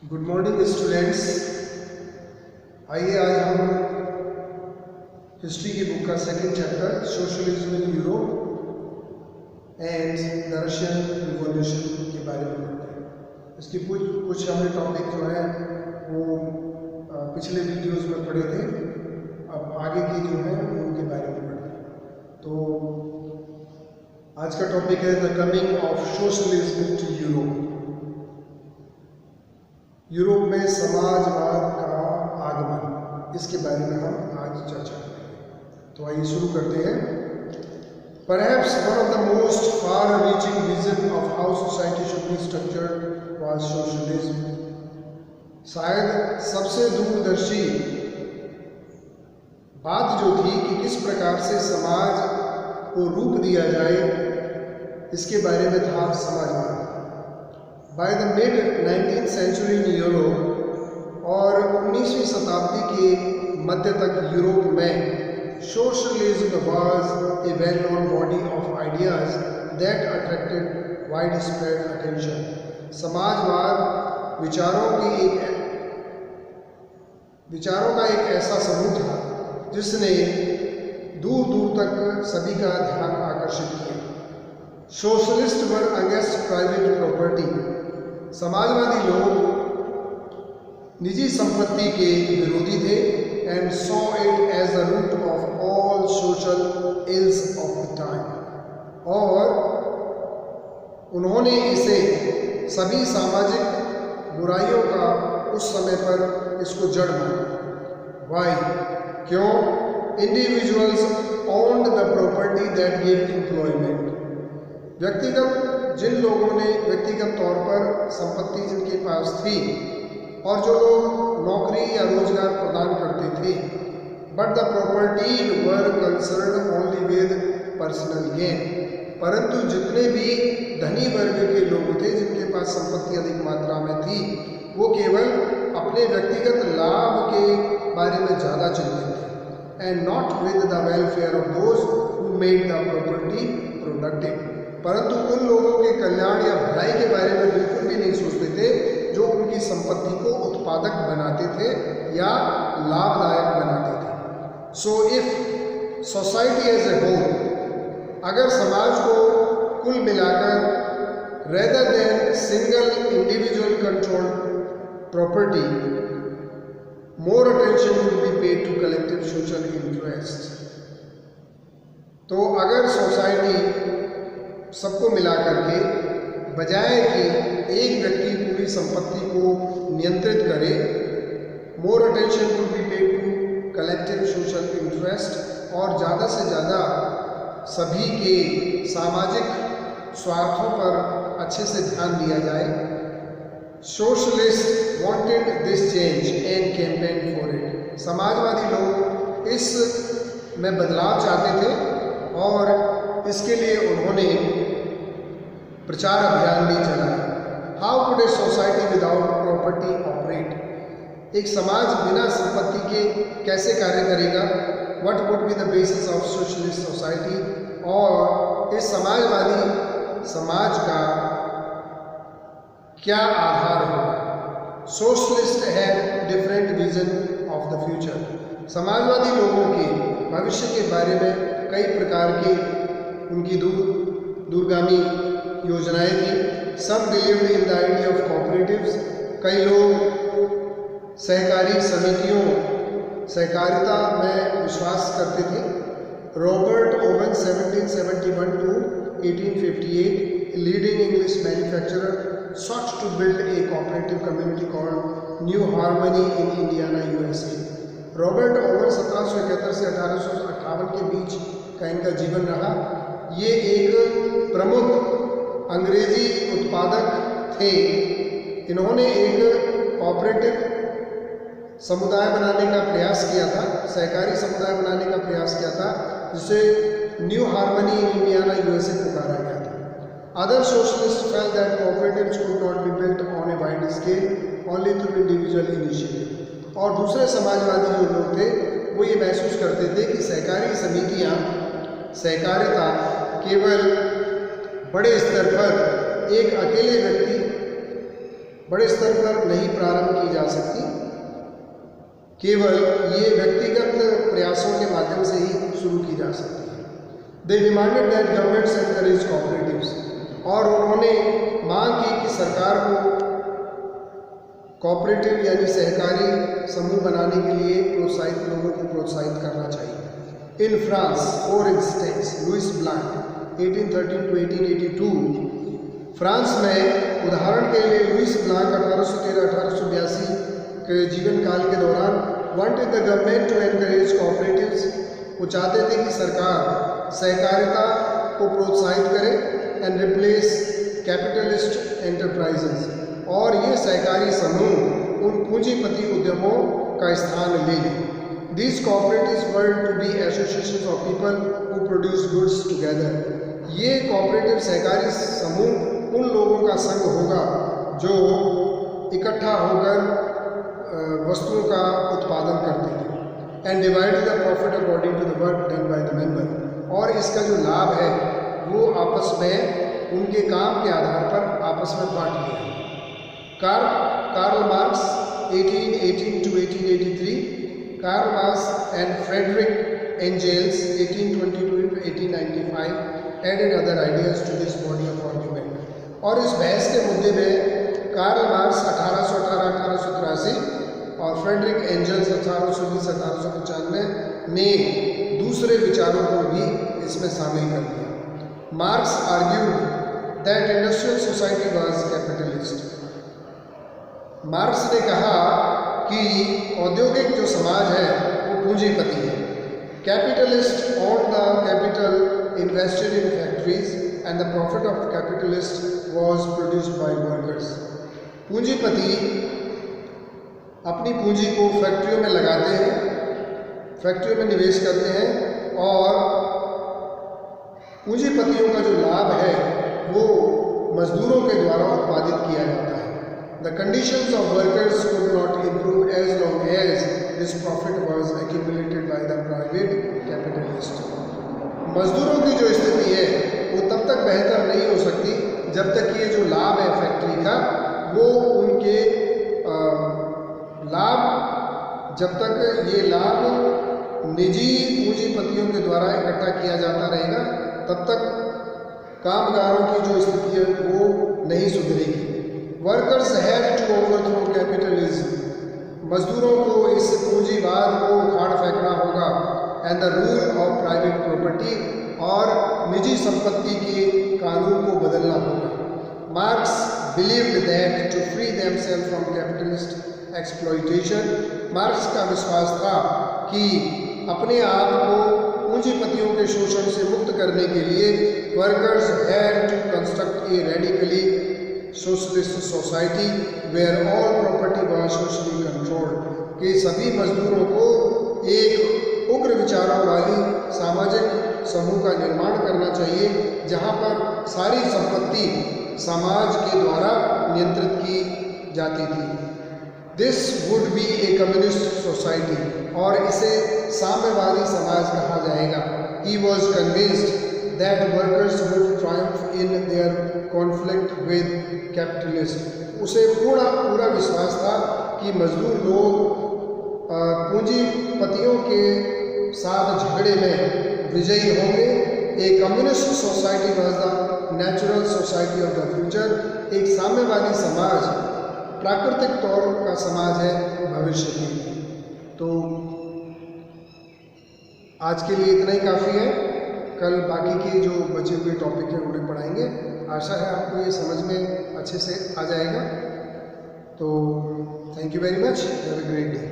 Good morning students. आइए आज हम हिस्ट्री की बुक का second chapter socialism in Europe and the Russian revolution के बारे में पढ़ते हैं। इसकी कुछ हमने टॉपिक जो है वो पिछले वीडियोस में पढ़े थे, अब आगे की जो है उनके बारे में पढ़ते हैं। तो आज का टॉपिक है the coming of socialism to Europe. Europe में समाजवाद का आगमन, इसके बारे में हम आज चर्चा करेंगे। तो आइए शुरू करते हैं। Perhaps one of the most far-reaching vision of how society should be structured was socialism. शायद सबसे दूरदर्शी बात जो थी कि किस प्रकार से समाज को रूप दिया जाए, इसके बारे में था समाजवाद। By the mid-19th century in Europe और 19वीं शताब्दी के मध्य तक यूरोप में socialism was a well-known body of ideas that attracted widespread attention. समाजवाद विचारों का एक ऐसा समूह था जिसने दूर दूर तक सभी का ध्यान आकर्षित किया। Socialist were against private property. समाजवादी लोग निजी संपत्ति के विरोधी थे and saw it as the root of all social ills of the time, और उन्होंने इसे सभी सामाजिक बुराइयों का उस समय पर इसको जड़ माना। वाई? क्यों? Individuals owned the property that give employment. जिन लोगों ने व्यक्तिगत तौर पर संपत्ति जिनके पास थी और जो लोग नौकरी या रोजगार प्रदान करते थे, but the property were concern only with personal gain. परंतु जितने भी धनी वर्ग के लोग थे जिनके पास संपत्ति अधिक मात्रा में थी, वो केवल अपने व्यक्तिगत लाभ के बारे में ज़्यादा चिंतित थे and not with the welfare of those who made the property productive. परंतु उन लोगों के कल्याण या भलाई के बारे में बिल्कुल भी नहीं सोचते थे जो उनकी संपत्ति को उत्पादक बनाते थे या लाभदायक बनाते थे। So if society as a whole, अगर समाज को कुल मिलाकर rather than single individual control property, more attention will be paid to collective social interest. तो अगर सोसाइटी सबको मिला करके बजाय कि एक व्यक्ति पूरी संपत्ति को नियंत्रित करे, more attention will be paid to collective social interest, और ज़्यादा से ज़्यादा सभी के सामाजिक स्वार्थों पर अच्छे से ध्यान दिया जाए। Socialist wanted this change and campaign for it. Samajwadi लोग इस में बदलाव चाहते थे और इसके लिए उन्होंने प्रचार अभियान भी चलाया। How could a society without property operate? एक समाज बिना संपत्ति के कैसे कार्य करेगा? What would be the basis of socialist society? और इस समाजवादी समाज का क्या आधार होगा? Socialist had different vision of the future. Samajwadi लोगों के भविष्य के बारे में कई प्रकार के उनकी दूरगामी योजनाएं थी। Some believed in the idea of cooperatives. कई लोग सहकारी समितियों, सहकारिता में विश्वास करते थे। Robert Owen 1771 to 1858, leading English manufacturer, sought to build a cooperative community called New Harmony in Indiana, USA. Robert Owen 1771 से 1858 के बीच का इनका जीवन रहा। ये एक प्रमुख अंग्रेजी उत्पादक थे। इन्होंने एक कोऑपरेटिव समुदाय बनाने का प्रयास किया था, सहकारी समुदाय बनाने का प्रयास किया था, जिसे new harmony in Indiana USA पुकारा गया था। Other socialist felt that cooperatives could not be built on a wide scale only through individual initiative. और दूसरे समाजवादी जो लोग थे वो ये महसूस करते थे कि सहकारी समितियाँ, सहकारिता केवल बड़े स्तर पर एक अकेले व्यक्ति बड़े स्तर पर नहीं प्रारंभ की जा सकती, केवल ये व्यक्तिगत प्रयासों के माध्यम से ही शुरू की जा सकती है। They demanded that governments encourage cooperatives, और उन्होंने मांग की कि सरकार को कोऑपरेटिव यानी सहकारी समूह बनाने के लिए लोगों को प्रोत्साहित करना चाहिए। In France, for instance, Louis Blanc 1813 to 1882, France में उदाहरण के लिए लुइस ब्लांक 1813-1882 के जीवन काल के दौरान wanted the government to encourage cooperatives, वो चाहते थे कि सरकार सहकारिता को प्रोत्साहित करे एंड रिप्लेस कैपिटलिस्ट एंटरप्राइजेस, और ये सहकारी समूह उन पूंजीपति उद्यमों का स्थान ले लें। These cooperatives were to be associations of people who produce goods together. ये कोऑपरेटिव सहकारी समूह उन लोगों का संघ होगा जो इकट्ठा होकर वस्तुओं का उत्पादन करते हैं। And divide the profit according to the work done by the member, और इसका जो लाभ है वो आपस में उनके काम के आधार पर आपस में बांट लिया है। Karl Marx 1818 to 1883, Karl Marx and Friedrich Engels 1822 to 1895 added other ideas to this body of argument. और इस बहस के मुद्दे में कार्ल मार्क्स 1818-1883 और फ्रेडरिक एंजल्स 1820-1895 ने दूसरे विचारों को भी इसमें शामिल कर दिया। Marks argued that industrial society was capitalist. Marks ने कहा कि औद्योगिक जो समाज है वो पूंजीपति है। Capitalist own the capital invested in factories and the profit of capitalist was produced by workers. पूंजीपति अपनी पूंजी को फैक्ट्रियों में लगाते हैं, फैक्ट्रियों में निवेश करते हैं, और पूंजीपतियों का जो लाभ है वो मजदूरों के द्वारा उत्पादित किया जाता है। The conditions of workers could not improve as long as this profit was accumulated by the private capitalist. मजदूरों की जो स्थिति है वो तब तक बेहतर नहीं हो सकती जब तक ये जो लाभ है फैक्ट्री का वो उनके जब तक ये लाभ निजी पूंजीपतियों के द्वारा इकट्ठा किया जाता रहेगा तब तक कामगारों की जो स्थिति है वो नहीं सुधरेगी। Workers had to overthrow capitalism, मजदूरों को इस पूंजीवाद को उखाड़ फेंकना होगा। And the rule of private property, और निजी संपत्ति के कानून को बदलना होगा। Marx believed that to free themselves from capitalist exploitation, Marx का विश्वास था कि अपने आप को पूंजीपतियों के शोषण से मुक्त करने के लिए workers had to construct a radically socialist society where all property was socially controlled, कि सभी मजदूरों को एक उग्र विचारों वाली सामाजिक समूह का निर्माण करना चाहिए जहां पर सारी संपत्ति समाज के द्वारा नियंत्रित की जाती थी। This would be A communist society, और इसे साम्यवादी समाज कहा जाएगा। He was convinced that workers would Triumph in their conflict with capitalist. उसे पूरा विश्वास था कि मजदूर लोग पूंजीपतियों के साथ झगड़े में विजयी होंगे। A communist society was the natural society of the future, एक साम्यवादी समाज प्राकृतिक तौर का समाज है भविष्य की। तो आज के लिए इतना ही काफ़ी है, कल बाकी के जो बचे हुए टॉपिक हैं उन्हें पढ़ाएंगे। आशा है आपको ये समझ में अच्छे से आ जाएगा। तो thank you very much, have a great day.